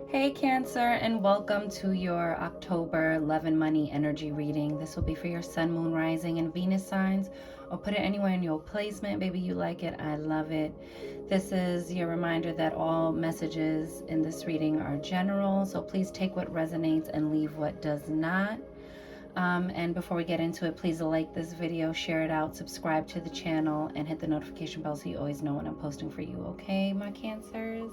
Hey Cancer, and welcome to your October love and money energy reading. This will be for your sun, moon, rising, and Venus signs, or put it anywhere in your placement. Baby, you like it, I love it. This is your reminder that all messages in this reading are general, so please take what resonates and leave what does not. And before we get into it, please like this video, share it out, subscribe to the channel, and hit the notification bell so you always know when I'm posting for you, okay, my Cancers?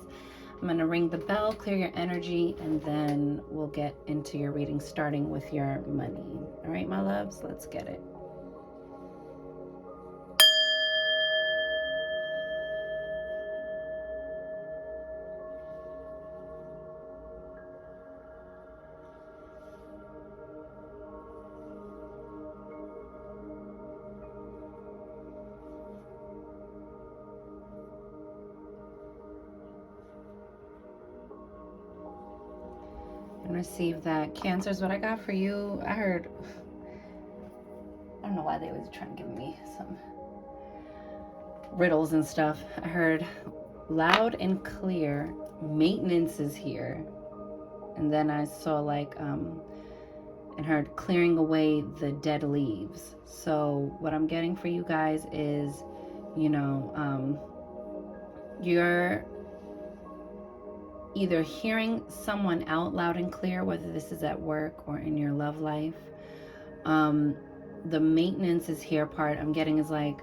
I'm going to ring the bell, clear your energy, and then we'll get into your reading, starting with your money. All right, my loves, let's get it. And receive that. Cancers, what I got for you, I heard, I don't know why they always try to give me some riddles and stuff. I heard loud and clear, maintenance is here. And then I saw like, and heard clearing away the dead leaves. So what I'm getting for you guys is, you know, you're either hearing someone out loud and clear, whether this is at work or in your love life. The maintenance is here part I'm getting is like,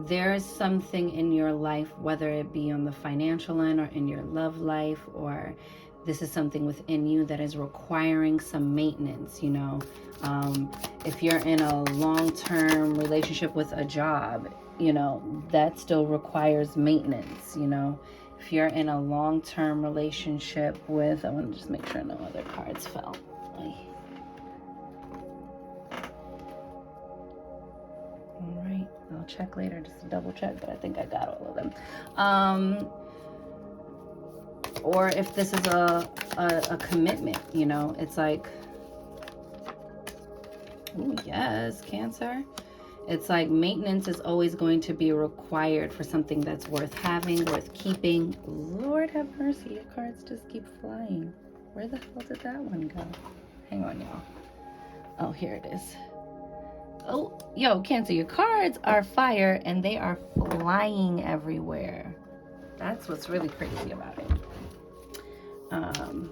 there's something in your life, whether it be on the financial end or in your love life, or this is something within you that is requiring some maintenance, you know. If you're in a long-term relationship with a job, you know, that still requires maintenance, you know. If you're in a long-term relationship with, I want to just make sure no other cards fell. All right, I'll check later just to double check, but I think I got all of them. Or if this is a commitment, you know, it's like, oh yes, Cancer. It's like maintenance is always going to be required for something that's worth having, worth keeping. Lord have mercy, your cards just keep flying. Where the hell did that one go? Hang on, y'all. Oh, here it is. Oh, yo, Cancer, your cards are fire and they are flying everywhere. That's what's really crazy about it. Oh,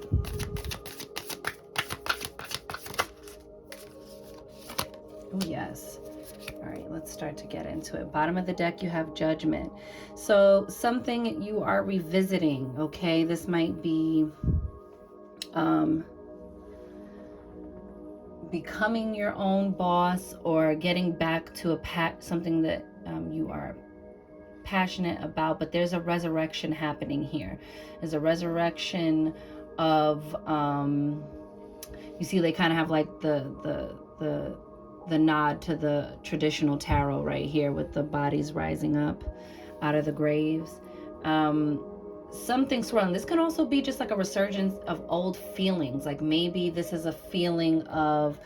yes. All right, let's start to get into it. Bottom of the deck, you have Judgment. So something you are revisiting, okay? This might be becoming your own boss, or getting back to something that you are passionate about, but there's a resurrection happening here. There's a resurrection of, you see they kind of have like the nod to the traditional tarot right here with the bodies rising up out of the graves. Something swirling. This can also be just like a resurgence of old feelings. Like maybe this is a feeling of,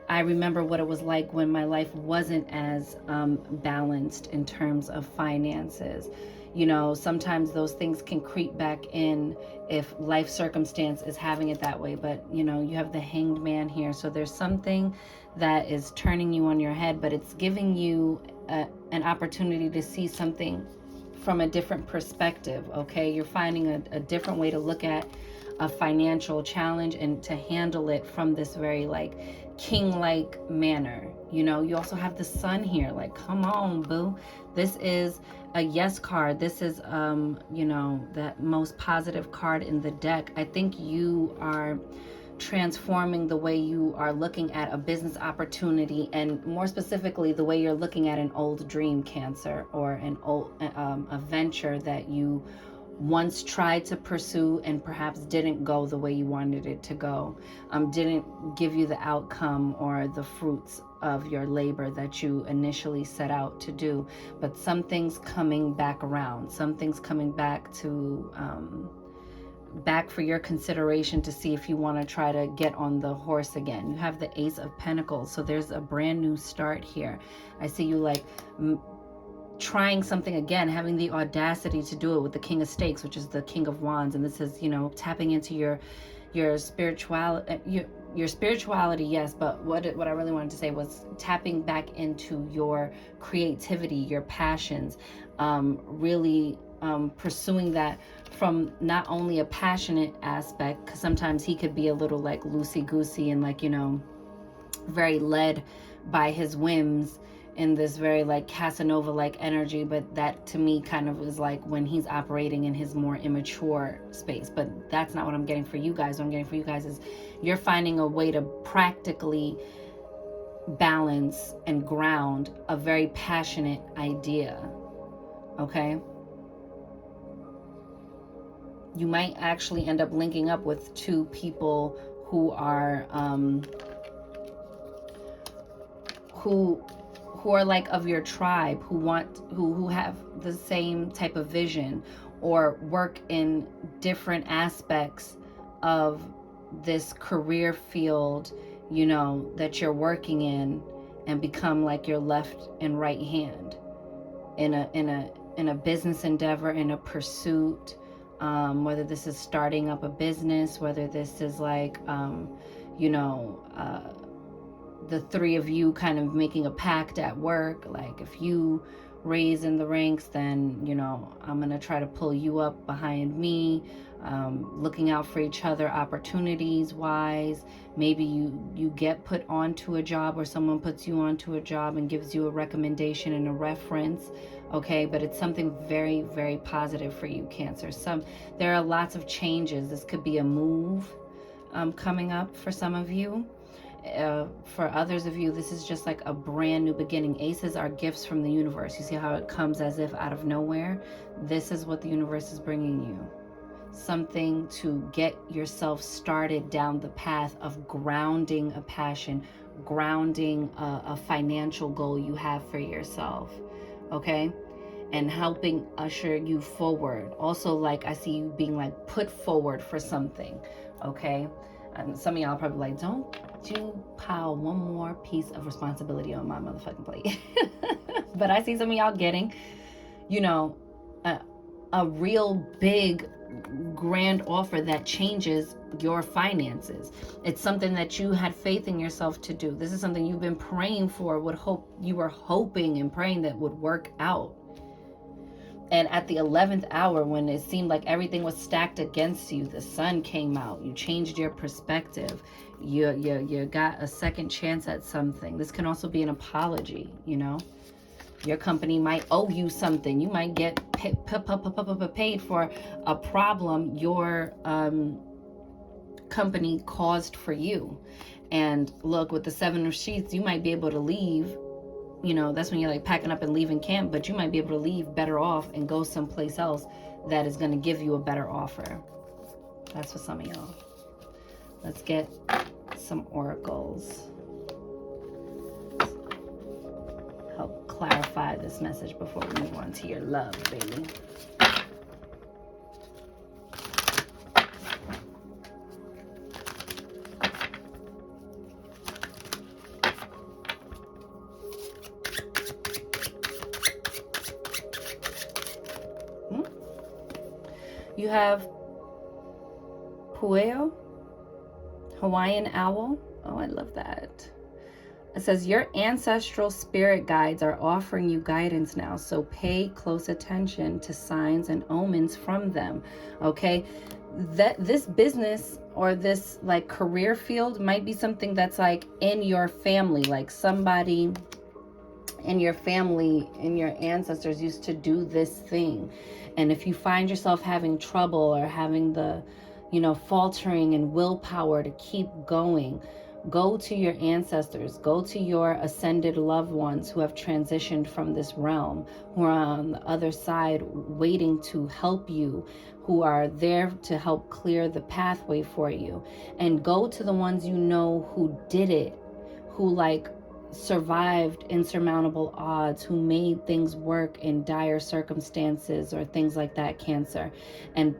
I remember what it was like when my life wasn't as balanced in terms of finances. You know, sometimes those things can creep back in if life circumstance is having it that way. But, you know, you have the Hanged Man here. So there's something that is turning you on your head, but it's giving you an opportunity to see something from a different perspective, okay? You're finding a different way to look at a financial challenge and to handle it from this very like king-like manner. You know, you also have the Sun here. Like, come on, boo. This is a yes card. This is, you know, that most positive card in the deck. I think you are transforming the way you are looking at a business opportunity, and more specifically the way you're looking at an old dream, Cancer, or an old a venture that you once tried to pursue and perhaps didn't go the way you wanted it to go, didn't give you the outcome or the fruits of your labor that you initially set out to do. But something's coming back around. Something's coming back to back for your consideration to see if you want to try to get on the horse again. You have the Ace of Pentacles, so there's a brand new start here. I see you like trying something again, having the audacity to do it with the King of Stakes, which is the King of Wands. And this is, you know, tapping into your spirituality, your spirituality, yes, but what I really wanted to say was tapping back into your creativity, your passions, really pursuing that from not only a passionate aspect, because sometimes he could be a little like loosey-goosey and like, you know, very led by his whims in this very like Casanova like energy, but that to me kind of was like when he's operating in his more immature space. But that's not what I'm getting for you guys. What I'm getting for you guys is you're finding a way to practically balance and ground a very passionate idea. Okay, you might actually end up linking up with two people who are who are like of your tribe, who have the same type of vision or work in different aspects of this career field, you know, that you're working in, and become like your left and right hand in a business endeavor, in a pursuit, whether this is starting up a business, whether this is like you know, the three of you kind of making a pact at work. Like if you raise in the ranks, then, you know, I'm gonna try to pull you up behind me, looking out for each other opportunities wise. Maybe you get put onto a job, or someone puts you onto a job and gives you a recommendation and a reference. Okay, but it's something very, very positive for you, Cancer. There are lots of changes. This could be a move coming up for some of you. For others of you, this is just like a brand new beginning. Aces are gifts from the universe. You see how it comes as if out of nowhere? This is what the universe is bringing you. Something to get yourself started down the path of grounding a passion, grounding a financial goal you have for yourself. Okay? And helping usher you forward. Also, like, I see you being like put forward for something. Okay? And some of y'all are probably like, don't you pile one more piece of responsibility on my motherfucking plate. But I see some of y'all getting, you know, a real big grand offer that changes your finances. It's something that you had faith in yourself to do. This is something you've been praying for, you were hoping and praying that would work out. And at the 11th hour, when it seemed like everything was stacked against you, the sun came out. You changed your perspective. You got a second chance at something. This can also be an apology, you know. Your company might owe you something. You might get paid for a problem your company caused for you. And look, with the 7 of Sheaths, you might be able to leave. You know, that's when you're like packing up and leaving camp, but you might be able to leave better off and go someplace else that is going to give you a better offer. That's for some of y'all. Let's get some oracles. Help clarify this message before we move on to your love, baby. You have Pueo, Hawaiian owl. Oh, I love that. It says your ancestral spirit guides are offering you guidance now, so pay close attention to signs and omens from them. Okay, that this business or this like career field might be something that's like in your family, like somebody in your family, in your ancestors used to do this thing. And if you find yourself having trouble or having the, you know, faltering and willpower to keep going, go to your ancestors, go to your ascended loved ones who have transitioned from this realm, who are on the other side waiting to help you, who are there to help clear the pathway for you. And go to the ones you know who did it, who like survived insurmountable odds, who made things work in dire circumstances or things like that, Cancer, and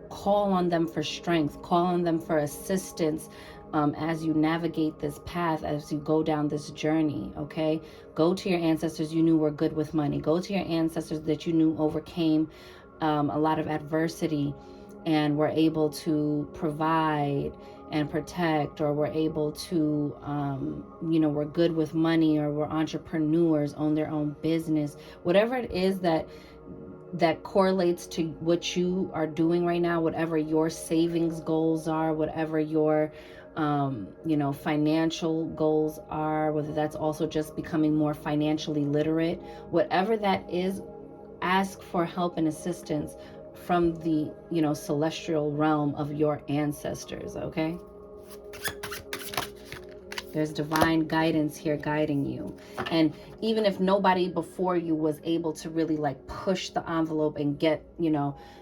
call on them for strength, call on them for assistance, as you navigate this path, as you go down this journey, okay? Go to your ancestors you knew were good with money. Go to your ancestors that you knew overcame a lot of adversity and were able to provide and protect, or were able to, were good with money, or were entrepreneurs, own their own business. Whatever it is that correlates to what you are doing right now, whatever your savings goals are, whatever your financial goals are, whether that's also just becoming more financially literate, whatever that is, ask for help and assistance from the, celestial realm of your ancestors, okay? There's divine guidance here guiding you. And even if nobody before you was able to really like push the envelope and get,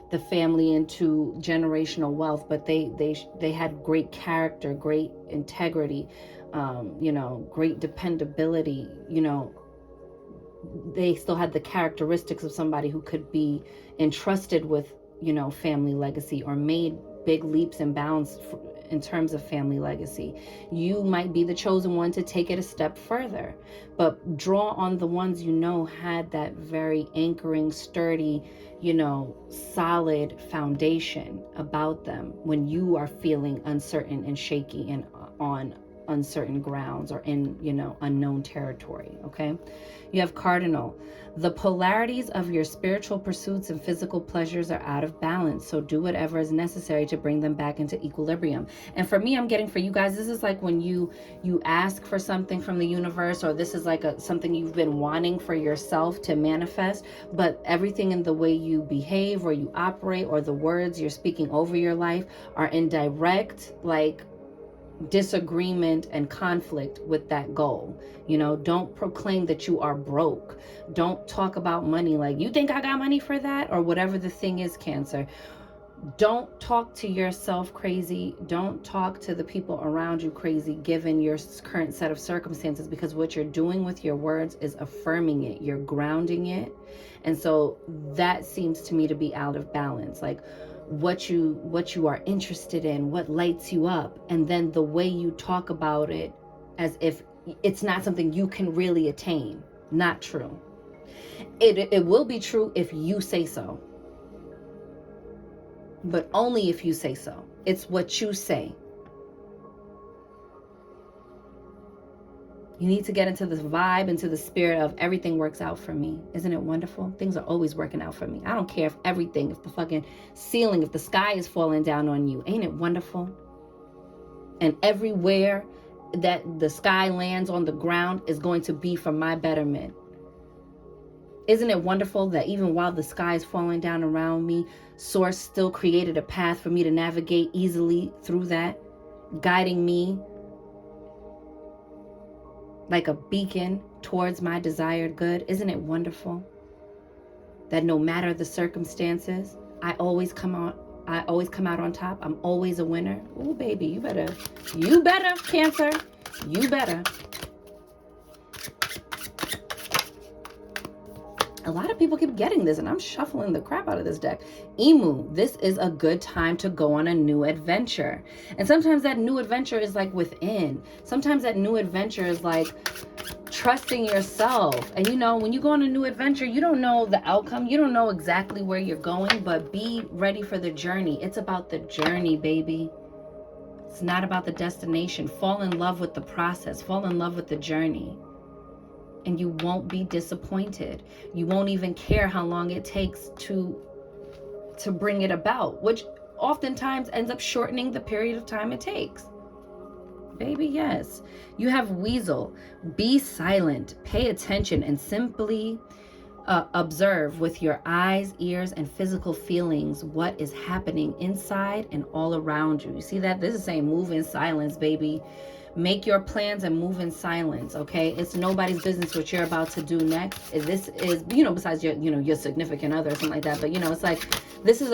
the family into generational wealth, but they had great character, great integrity, great dependability, they still had the characteristics of somebody who could be entrusted with, family legacy, or made big leaps and bounds in terms of family legacy. You might be the chosen one to take it a step further, but draw on the ones had that very anchoring, sturdy, solid foundation about them when you are feeling uncertain and shaky and on uncertain grounds, or in, unknown territory, okay? You have cardinal. The polarities of your spiritual pursuits and physical pleasures are out of balance, so do whatever is necessary to bring them back into equilibrium. And for me, I'm getting, for you guys, this is like when you ask for something from the universe, or this is like something you've been wanting for yourself to manifest, but everything in the way you behave or you operate, or the words you're speaking over your life, are in direct, like, disagreement and conflict with that goal. Don't proclaim that you are broke. Don't talk about money like, you think I got money for that, or whatever the thing is, Cancer. Don't talk to yourself crazy. Don't talk to the people around you crazy given your current set of circumstances, because what you're doing with your words is affirming it. You're grounding it. And so that seems to me to be out of balance. Like, what you are interested in, what lights you up, and then the way you talk about it as if it's not something you can really attain. Not true. It will be true if you say so, but only if you say so. It's what you say. You need to get into this vibe, into the spirit of everything works out for me. Isn't it wonderful? Things are always working out for me. I don't care if the fucking ceiling, if the sky is falling down on you. Ain't it wonderful? And everywhere that the sky lands on the ground is going to be for my betterment. Isn't it wonderful that even while the sky is falling down around me, Source still created a path for me to navigate easily through that, guiding me like a beacon towards my desired good? Isn't it wonderful that no matter the circumstances, I always come out on top? I'm always a winner. Ooh, baby, you better, Cancer, you better. A lot of people keep getting this, and I'm shuffling the crap out of this deck. Emu, this is a good time to go on a new adventure. And sometimes that new adventure is like within. Sometimes that new adventure is like trusting yourself. And when you go on a new adventure, you don't know the outcome. You don't know exactly where you're going, but be ready for the journey. It's about the journey, baby. It's not about the destination. Fall in love with the process. Fall in love with the journey. And you won't be disappointed. You won't even care how long it takes to bring it about, which oftentimes ends up shortening the period of time it takes. Baby, yes. You have Weasel. Be silent, pay attention, and simply observe with your eyes, ears, and physical feelings what is happening inside and all around you. You see that? This is saying move in silence, baby. Make your plans and move in silence, okay? It's nobody's business what you're about to do next. This is, besides your significant other or something like that. But, it's like, this is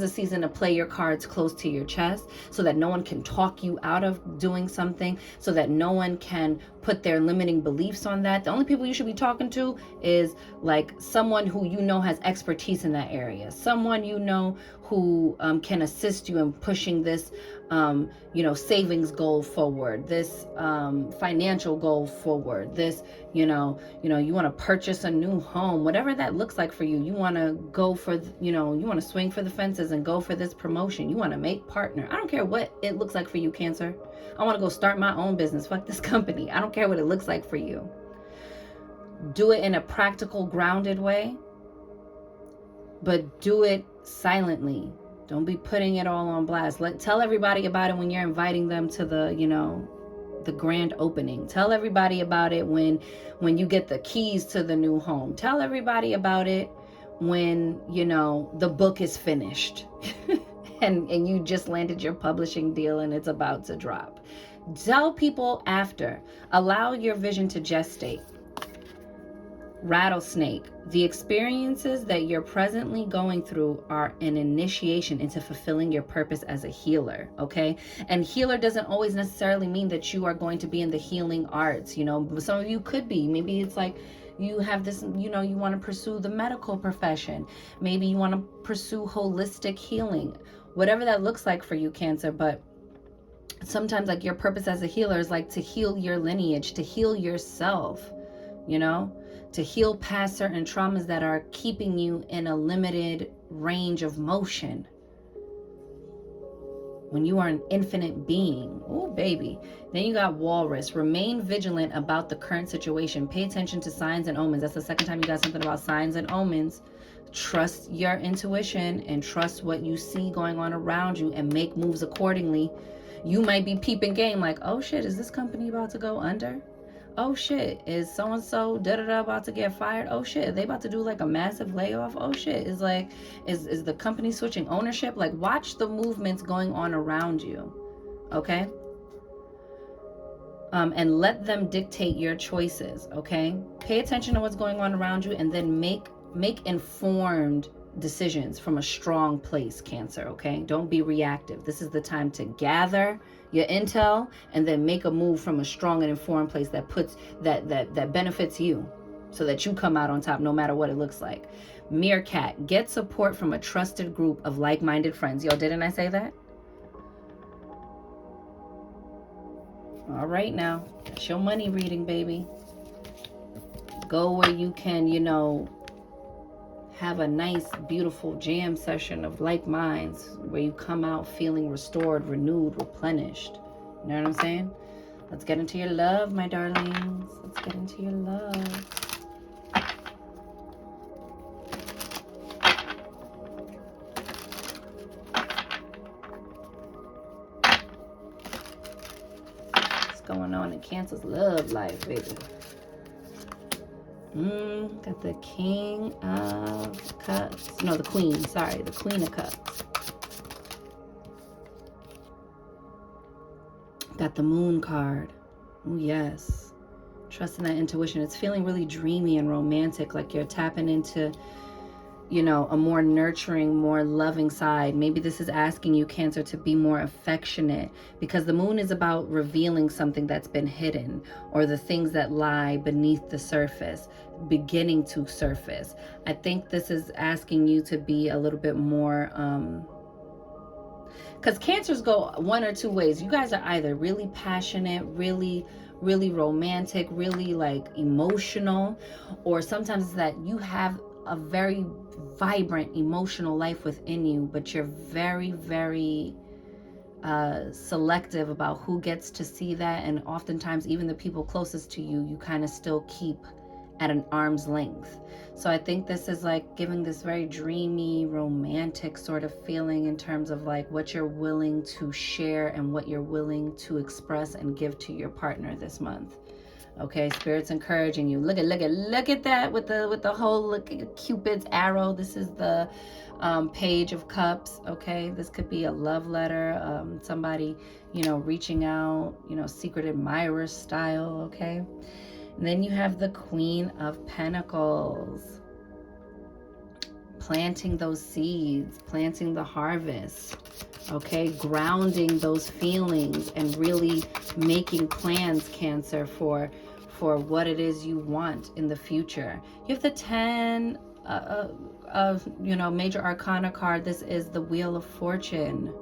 a season to play your cards close to your chest so that no one can talk you out of doing something, so that no one can put their limiting beliefs on that. The only people you should be talking to is like someone who has expertise in that area. Someone who can assist you in pushing this, savings goal forward, this financial goal forward, this, you want to purchase a new home, whatever that looks like for you. You want to go for, you want to swing for the fences and go for this promotion. You want to make partner. I don't care what it looks like for you, Cancer. I want to go start my own business. Fuck this company. I don't care what it looks like for you. Do it in a practical, grounded way, but do it silently. Don't be putting it all on blast. Tell everybody about it when you're inviting them to the grand opening. Tell everybody about it when you get the keys to the new home. Tell everybody about it when, the book is finished and you just landed your publishing deal and it's about to drop. Tell people after. Allow your vision to gestate. Rattlesnake, the experiences that you're presently going through are an initiation into fulfilling your purpose as a healer, okay? And healer doesn't always necessarily mean that you are going to be in the healing arts, some of you could be. Maybe it's like you have this, you want to pursue the medical profession. Maybe you want to pursue holistic healing, whatever that looks like for you, Cancer. But sometimes like your purpose as a healer is like to heal your lineage, to heal yourself, to heal past certain traumas that are keeping you in a limited range of motion. When you are an infinite being. Oh, baby. Then you got Walrus. Remain vigilant about the current situation. Pay attention to signs and omens. That's the second time you got something about signs and omens. Trust your intuition and trust what you see going on around you and make moves accordingly. You might be peeping game like, oh shit, is this company about to go under? Oh shit, is so-and-so about to get fired? Oh shit, they about to do like a massive layoff? Oh shit, is the company switching ownership? Like, watch the movements going on around you, okay? And let them dictate your choices, okay? Pay attention to what's going on around you and then make informed decisions from a strong place, Cancer, okay? Don't be reactive. This is the time to gather your intel and then make a move from a strong and informed place that puts that benefits you so that you come out on top no matter what it looks like. Meerkat, get support from a trusted group of like-minded friends. Yo, didn't I say that? All right, now that's your money reading, baby. Go where you can, have a nice, beautiful jam session of like minds where you come out feeling restored, renewed, replenished. You know what I'm saying? Let's get into your love, my darlings. Let's get into your love. What's going on in Cancer's love life, baby? Got the King of Cups. No, the Queen. Sorry, the Queen of Cups. Got the Moon card. Oh, yes. Trusting that intuition. It's feeling really dreamy and romantic, like you're tapping into, a more nurturing, more loving side. Maybe this is asking you, Cancer, to be more affectionate because the moon is about revealing something that's been hidden or the things that lie beneath the surface, beginning to surface. I think this is asking you to be a little bit more, because Cancers go one or two ways. You guys are either really passionate, really romantic, really like emotional, or sometimes it's that you have a very vibrant emotional life within you, but you're very, very selective about who gets to see that. And oftentimes even the people closest to you, you kind of still keep at an arm's length. So I think this is like giving this very dreamy, romantic sort of feeling in terms of like what you're willing to share and what you're willing to express and give to your partner this month. Okay, Spirit's encouraging you. Look at that with the whole look at Cupid's arrow. This is the Page of Cups. Okay, this could be a love letter, somebody reaching out, secret admirer style. Okay, and then you have the Queen of Pentacles, planting those seeds, planting the harvest. Okay, grounding those feelings and really making plans, Cancer, for what it is you want in the future. You have the 10 you know, major arcana card. This is the Wheel of Fortune.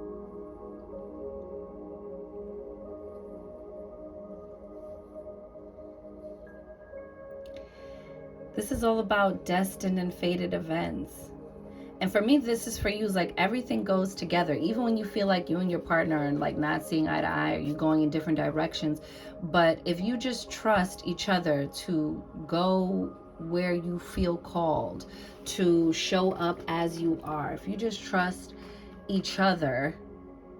This is all about destined and fated events. And for me, this is for you, is like everything goes together. Even when you feel like you and your partner are like not seeing eye to eye, or you going in different directions. But if you just trust each other to go where you feel called, to show up as you are, if you just trust each other,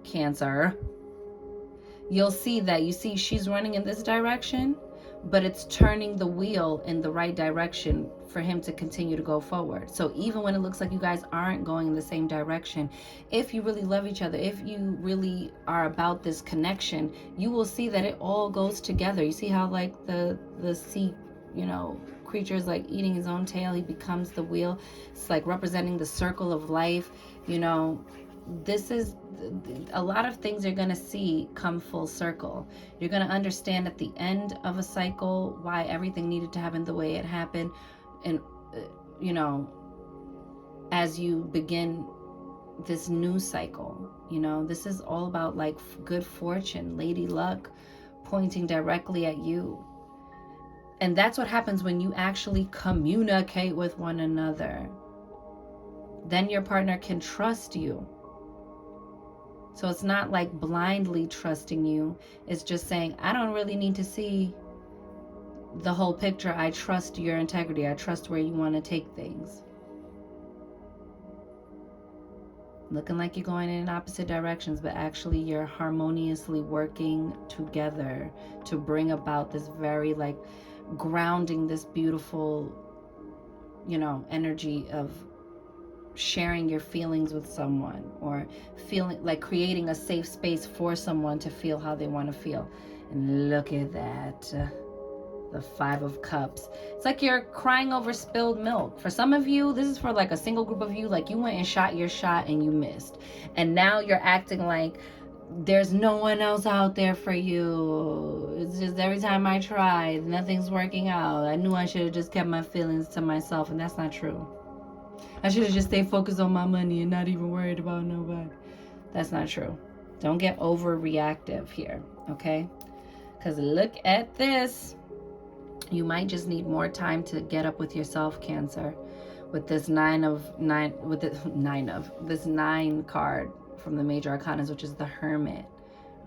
Cancer, you'll see that, you see she's running in this direction, but it's turning the wheel in the right direction for him to continue to go forward. So even when it looks like you guys aren't going in the same direction, if you really love each other, if you really are about this connection, you will see that it all goes together. You see how like the sea, you know, creature is like eating his own tail, he becomes the wheel. It's like representing the circle of life, you know. This is a lot of things you're going to see come full circle. You're going to understand at the end of a cycle why everything needed to happen the way it happened. And, you know, as you begin this new cycle, you know, this is all about like good fortune, lady luck pointing directly at you. And that's what happens when you actually communicate with one another. Then your partner can trust you. So it's not like blindly trusting you. It's just saying, I don't really need to see the whole picture. I trust your integrity. I trust where you want to take things. Looking like you're going in opposite directions, but actually you're harmoniously working together to bring about this very like grounding, this beautiful, you know, energy of sharing your feelings with someone, or feeling like creating a safe space for someone to feel how they want to feel. And look at that, the Five of Cups. It's like you're crying over spilled milk. For some of you, this is for like a single group of you, like you went and shot your shot and you missed, and now you're acting like there's no one else out there for you. It's just every time I tried, nothing's working out. I knew I should have just kept my feelings to myself, and that's not true. I should have just stayed focused on my money and not even worried about nobody. That's not true. Don't get overreactive here, okay? Because look at this. You might just need more time to get up with yourself, Cancer. With this this 9 card from the major arcanas, which is the Hermit,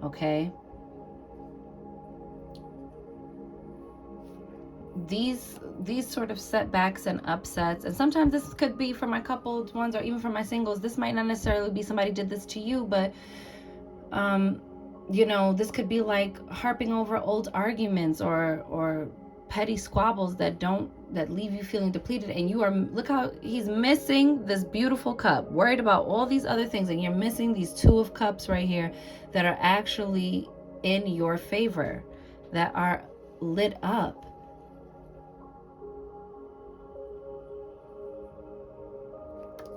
okay? These sort of setbacks and upsets, and sometimes this could be for my coupled ones or even for my singles. This might not necessarily be somebody did this to you, but you know, this could be like harping over old arguments or petty squabbles that leave you feeling depleted. And you are, look how he's missing this beautiful cup, worried about all these other things, and you're missing these 2 of Cups right here that are actually in your favor, that are lit up.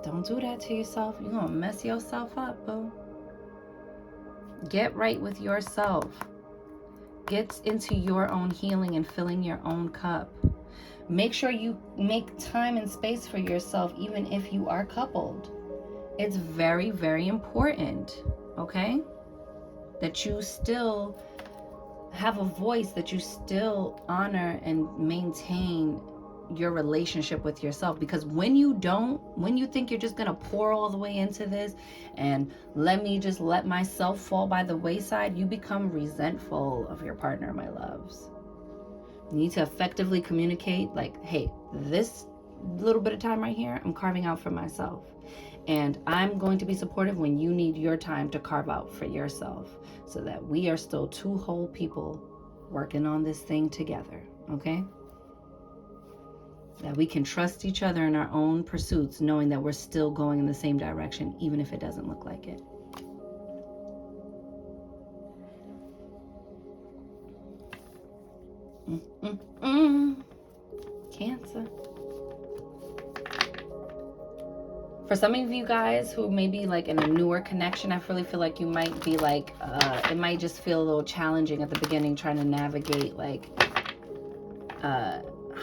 Don't do that to yourself. You're going to mess yourself up, boo. Get right with yourself. Get into your own healing and filling your own cup. Make sure you make time and space for yourself, even if you are coupled. It's very, very important, okay? That you still have a voice, that you still honor and maintain your relationship with yourself. Because when you don't, when you think you're just gonna pour all the way into this and let myself fall by the wayside, you become resentful of your partner, my loves. You need to effectively communicate, like, hey, this little bit of time right here, I'm carving out for myself, and I'm going to be supportive when you need your time to carve out for yourself, so that we are still 2 whole people working on this thing together, okay? That we can trust each other in our own pursuits, knowing that we're still going in the same direction, even if it doesn't look like it. Cancer. For some of you guys who may be like in a newer connection, I really feel like you might be like, it might just feel a little challenging at the beginning, trying to navigate like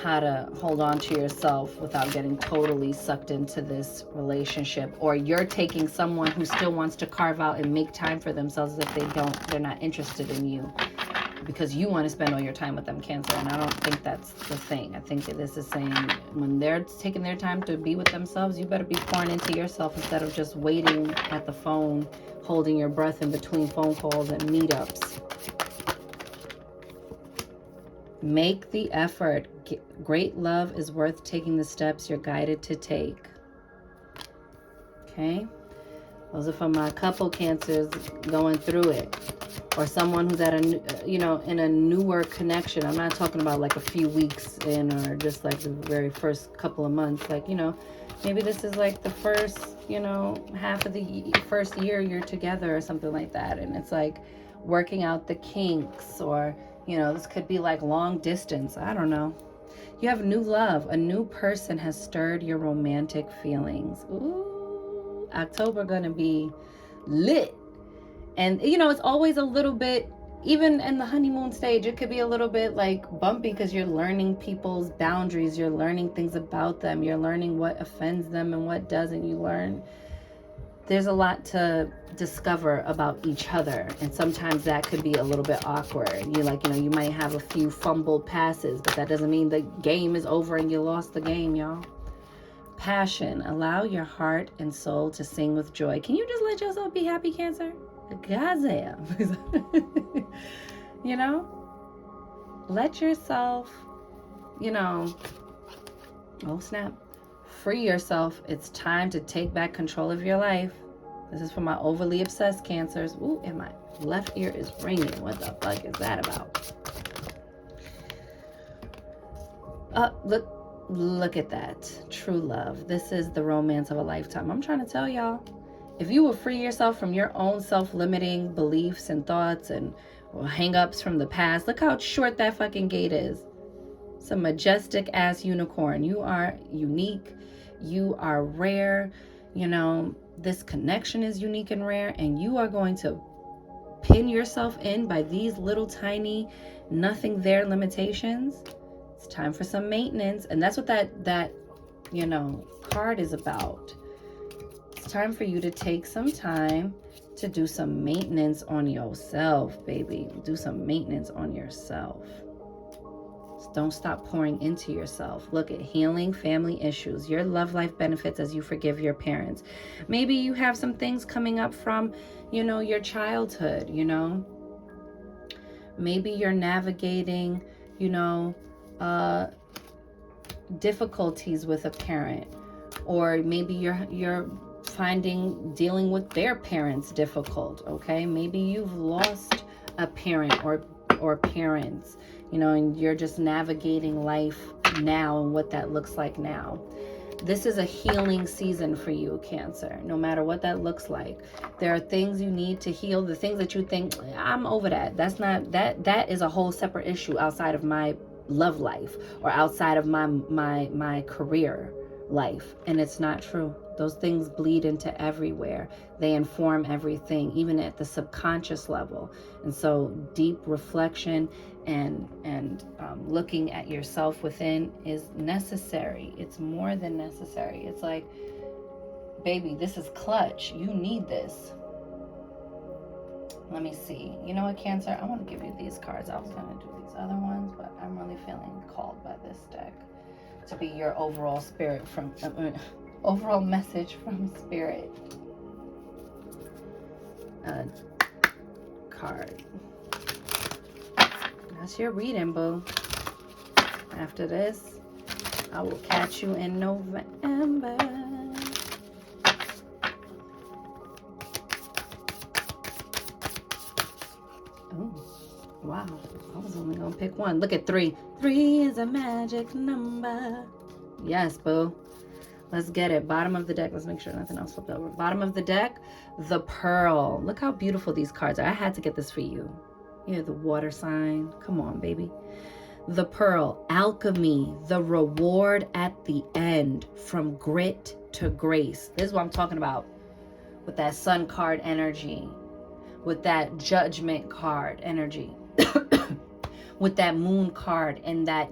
how to hold on to yourself without getting totally sucked into this relationship, or you're taking someone who still wants to carve out and make time for themselves if they're not interested in you because you want to spend all your time with them, Cancer. And I don't think that's the thing. I think that this is saying when they're taking their time to be with themselves, you better be pouring into yourself instead of just waiting at the phone, holding your breath in between phone calls and meetups. Make the effort. Great love is worth taking the steps you're guided to take. Okay? Those are for my couple Cancers going through it. Or someone who's at a, in a newer connection. I'm not talking about like a few weeks in or just like the very first couple of months. Like, maybe this is like the first, half of the first year you're together or something like that. And it's like working out the kinks, or, this could be like long distance. I don't know. You have new love. A new person has stirred your romantic feelings. Ooh, October gonna be lit. And, it's always a little bit, even in the honeymoon stage, it could be a little bit like bumpy because you're learning people's boundaries. You're learning things about them. You're learning what offends them and what doesn't. You learn there's a lot to discover about each other. And sometimes that could be a little bit awkward. You might have a few fumbled passes, but that doesn't mean the game is over and you lost the game, y'all. Passion. Allow your heart and soul to sing with joy. Can you just let yourself be happy, Cancer? Goddamn. Let yourself, oh snap, free yourself. It's time to take back control of your life. This is for my overly obsessed Cancers. Ooh, and my left ear is ringing. What the fuck is that about? Look at that. True love. This is the romance of a lifetime. I'm trying to tell y'all, if you will free yourself from your own self-limiting beliefs and thoughts and hang-ups from the past, look how short that fucking gate is. It's a majestic ass unicorn. You are unique. You are rare. This connection is unique and rare, and you are going to pin yourself in by these little tiny nothing there limitations. It's time for some maintenance, and that's what that card is about. It's time for you to take some time to do some maintenance on yourself, baby. Do some maintenance on yourself. Don't stop pouring into yourself. Look at healing family issues. Your love life benefits as you forgive your parents. Maybe you have some things coming up from, your childhood, Maybe you're navigating, difficulties with a parent. Or maybe you're finding dealing with their parents difficult, okay? Maybe you've lost a parent or parents, and you're just navigating life now and what that looks like now. This is a healing season for you, Cancer, no matter what that looks like. There are things you need to heal. The things that you think, I'm over that. That is a whole separate issue outside of my love life or outside of my career life. And it's not true. Those things bleed into everywhere. They inform everything, even at the subconscious level. And so deep reflection and looking at yourself within is necessary. It's more than necessary. It's like, baby, this is clutch. You need this. Let me see. You know what, Cancer? I want to give you these cards. I was going to do these other ones, but I'm really feeling called by this deck to be your overall spirit from overall message from spirit. Card. That's your reading, boo. After this, I will catch you in November. Oh, wow. I was only gonna pick one. Look at 3. 3 is a magic number. Yes, boo. Let's get it. Bottom of the deck. Let's make sure nothing else flipped over. Bottom of the deck, the Pearl. Look how beautiful these cards are. I had to get this for you. Yeah, the water sign. Come on, baby. The Pearl. Alchemy. The reward at the end. From grit to grace. This is what I'm talking about. With that Sun card energy. With that Judgment card energy. With that Moon card and that,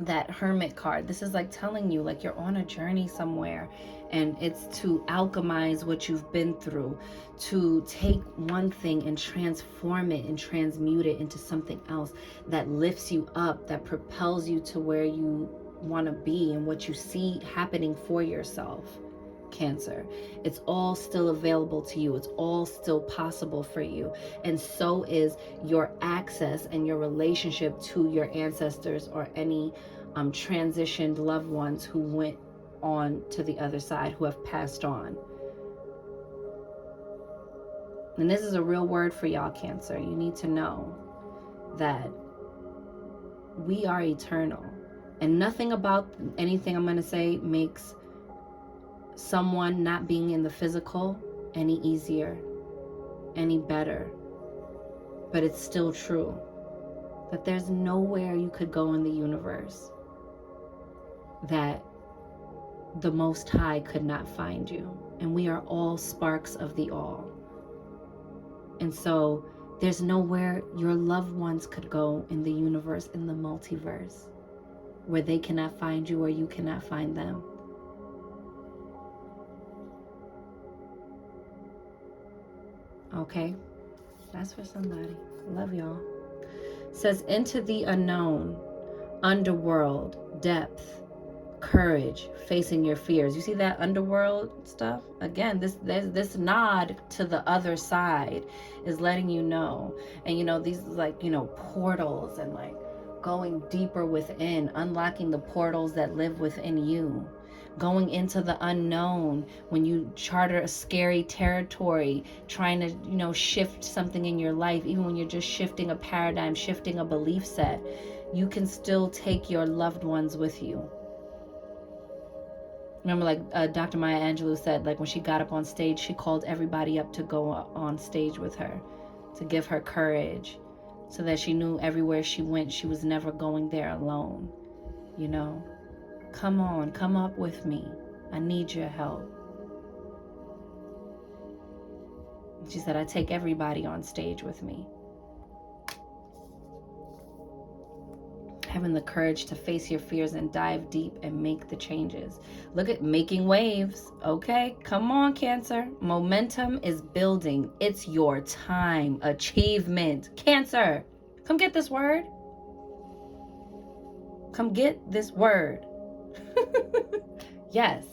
that Hermit card. This is like telling you like you're on a journey somewhere, and it's to alchemize what you've been through, to take one thing and transform it and transmute it into something else that lifts you up, that propels you to where you want to be and what you see happening for yourself. Cancer, it's all still available to you. It's all still possible for you. And so is your access and your relationship to your ancestors or any transitioned loved ones who went on to the other side, who have passed on. And this is a real word for y'all, Cancer. You need to know that we are eternal, and nothing about anything I'm going to say makes someone not being in the physical any easier, any better. But it's still true that there's nowhere you could go in the universe that the Most High could not find you. And we are all sparks of the all. And so there's nowhere your loved ones could go in the universe, in the multiverse, where they cannot find you or you cannot find them. Okay, that's for somebody. Love y'all. It says, into the unknown, underworld, depth, courage, facing your fears. You see that underworld stuff? Again, this nod to the other side is letting you know. And these like, portals, and like going deeper within, unlocking the portals that live within you. Going into the unknown, when you charter a scary territory, trying to, shift something in your life, even when you're just shifting a paradigm, shifting a belief set, you can still take your loved ones with you. Remember, like Dr. Maya Angelou said, like when she got up on stage, she called everybody up to go on stage with her, to give her courage, so that she knew everywhere she went, she was never going there alone. Come on, come up with me. I need your help. She said, I take everybody on stage with me. Having the courage to face your fears and dive deep and make the changes. Look at making waves. Okay, come on, Cancer. Momentum is building. It's your time. Achievement. Cancer, come get this word. Come get this word. Yes.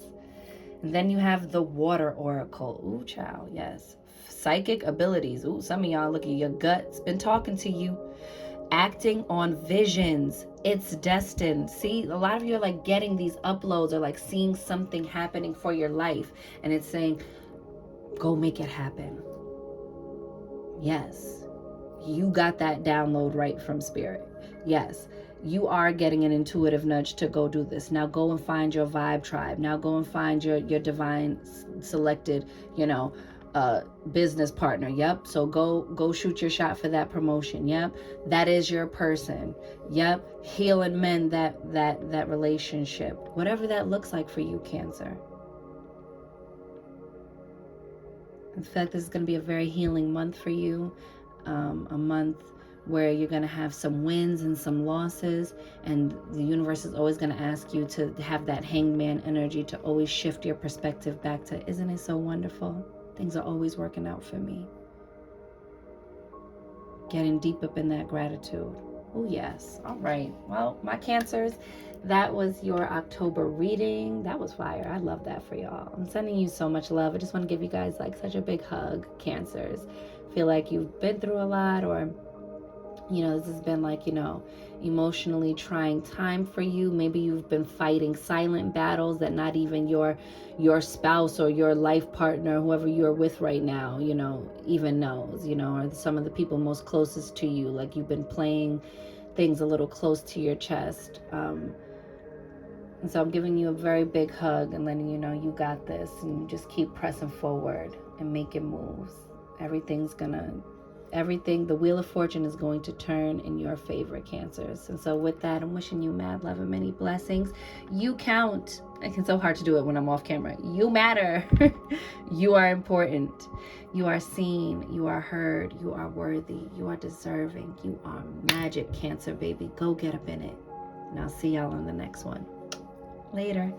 And then you have the water oracle. Ooh, child. Yes. Psychic abilities. Ooh, some of y'all, look at your gut's been talking to you. Acting on visions. It's destined. See, a lot of you are like getting these uploads or like seeing something happening for your life, and it's saying, go make it happen. Yes. You got that download right from Spirit. Yes. You are getting an intuitive nudge to go do this. Now go and find your vibe tribe. Now go and find your divine selected, business partner. Yep. So go shoot your shot for that promotion. Yep. That is your person. Yep. Heal and mend that relationship. Whatever that looks like for you, Cancer. In fact, this is going to be a very healing month for you. A month where you're going to have some wins and some losses, and the universe is always going to ask you to have that hangman energy, to always shift your perspective back to, isn't it so wonderful? Things are always working out for me. Getting deep up in that gratitude. Oh, yes. All right. Well, my Cancers, that was your October reading. That was fire. I love that for y'all. I'm sending you so much love. I just want to give you guys like such a big hug, Cancers. Feel like you've been through a lot, or this has been like, emotionally trying time for you. Maybe you've been fighting silent battles that not even your spouse or your life partner, whoever you're with right now, even knows, or some of the people most closest to you. Like you've been playing things a little close to your chest. And so I'm giving you a very big hug and letting you know you got this, and you just keep pressing forward and making moves. The wheel of fortune is going to turn in your favor, Cancers. And so with that, I'm wishing you mad love and many blessings. You count. It's so hard to do it when I'm off camera. You matter. You are important. You are seen. You are heard. You are worthy. You are deserving. You are magic, Cancer, baby. Go get up in it. And I'll see y'all on the next one. Later.